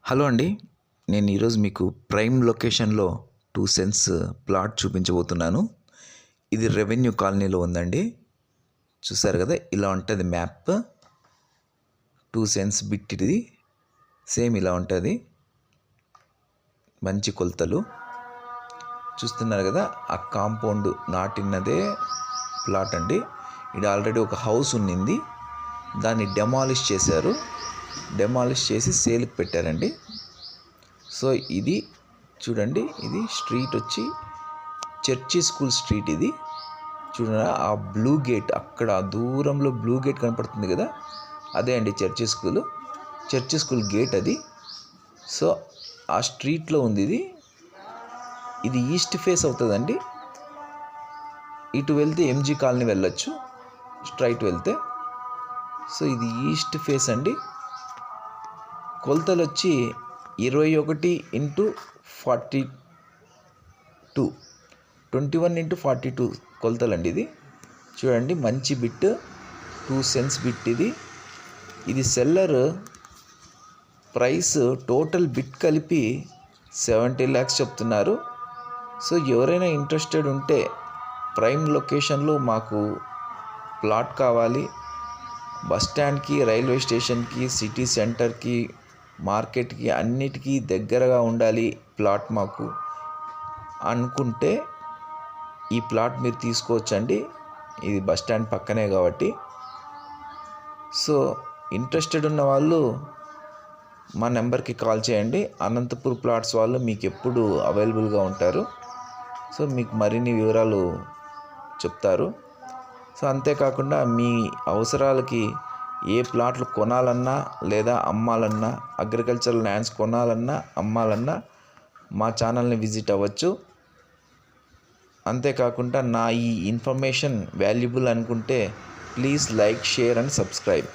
Hello అండి. నేను ఈరోజు మీకు ప్రైమ్ లొకేషన్లో 2 సెంట్స్ ప్లాట్ చూపించబోతున్నాను. ఇది రెవెన్యూ కాలనీలో ఉందండి. చూసారు కదా, ఇలా ఉంటుంది మ్యాప్. 2 సెంట్స్ బిట్ ఇది. సేమ్ ఇలా ఉంటుంది. మంచి కొలతలు చూస్తున్నారు కదా. ఆ కాంపౌండ్ నాటినదే ప్లాట్ అండి. ఇది ఆల్రెడీ ఒక హౌస్ ఉన్నింది, దాన్ని డెమాలిష్ చేశారు. డెమాలిష్ చేసి సేల్కి పెట్టారండి. సో ఇది చూడండి, ఇది స్ట్రీట్ వచ్చి చర్చి స్కూల్ స్ట్రీట్. ఇది చూడండి, ఆ బ్లూ గేట్ అక్కడ దూరంలో బ్లూ గేట్ కనపడుతుంది కదా, అదే అండి church school. Church school gate అది. సో ఆ స్ట్రీట్లో ఉంది ఇది. ఇది ఈస్ట్ ఫేస్ అవుతుందండి. ఇటు వెళ్తే ఎంజీ కాలనీ వెళ్ళొచ్చు, స్ట్రైట్ వెళ్తే. సో ఇది ఈస్ట్ ఫేస్ అండి. కొలతలు వచ్చి 21x42, 21x42 కొలతలండి. ఇది చూడండి, మంచి బిట్, 2 సెంట్స్ బిట్ ఇది. ఇది సెల్లర్ ప్రైస్ టోటల్ బిట్ కలిపి 70 lakhs చెప్తున్నారు. సో ఎవరైనా ఇంట్రెస్టెడ్ ఉంటే ప్రైమ్ లొకేషన్లో మాకు ప్లాట్ కావాలి, బస్ స్టాండ్కి, రైల్వే స్టేషన్కి, సిటీ సెంటర్కి, మార్కెట్కి అన్నిటికీ దగ్గరగా ఉండాలి ప్లాట్ మాకు అనుకుంటే ఈ ప్లాట్ మీరు తీసుకోవచ్చండి. ఇది బస్ స్టాండ్ పక్కనే కాబట్టి. సో ఇంట్రెస్టెడ్ ఉన్న వాళ్ళు మా నెంబర్కి కాల్ చేయండి. అనంతపూర్ ప్లాట్స్ వాళ్ళు మీకు ఎప్పుడు అవైలబుల్గా ఉంటారు. సో మీకు మరిన్ని వివరాలు చెప్తారు. సో అంతేకాకుండా మీ అవసరాలకి ఏ ప్లాట్లు కొనాలన్నా లేదా అమ్మాలన్నా, అగ్రికల్చరల్ ల్యాండ్స్ కొనాలన్నా అమ్మాలన్నా మా ఛానల్ని విజిట్ అవ్వచ్చు. అంతేకాకుండా నా ఈ ఇన్ఫర్మేషన్ వాల్యుబుల్ అనుకుంటే please like, share and subscribe.